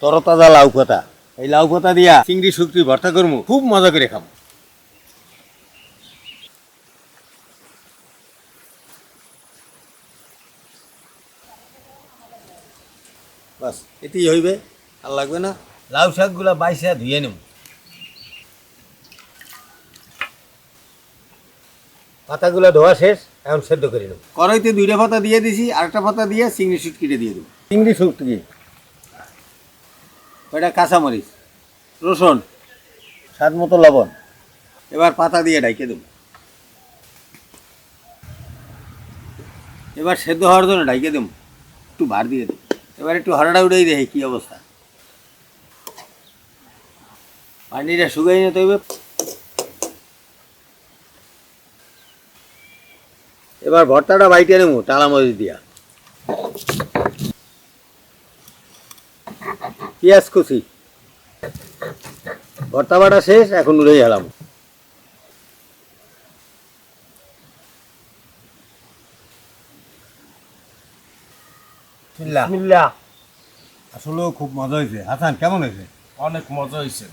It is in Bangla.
তরতাজা লাউ পাতা, এই লাউ পাতা দিয়া চিংড়ি শুকরি ভর্তা করবো, খুব মজা করে খাবো। বাস এতেই হইবে, আর লাগবে না। লাউ শাকগুলা বাইসা ধুয়ে নেব, পাতাগুলো ধোয়া শেষ, এখন সেদ্ধ করে নেব। কড়াইতে 2টা পাতা দিয়ে দিছি, আরেকটা পাতা দিয়ে চিংড়ি শুটকিটা দিয়ে দেবো। চিংড়ি শুটকি, ওইটা কাঁচামরিচ, রসুন, স্বাদ মতো লবণ। এবার পাতা দিয়ে ঢাইকে দেবো। এবার সেদ্ধ হওয়ার জন্য ঢাইকে দেবো, একটু ভার দিয়ে দেবো। এবার একটু হরাটা উঠেই দেখি কী অবস্থা। পানিটা শুকাই নিতে হইবে। এবার ভর্তাটা বাইটে নেবো টালা মরিচ দিয়া, পেঁয়াজ কুচি। ভর্তা বাটা শেষ, এখন উড়ে গেলাম। বিসমিল্লাহ। আসলেও খুব মজা হয়েছে। হাসান, কেমন হয়েছে? অনেক মজা হয়েছে।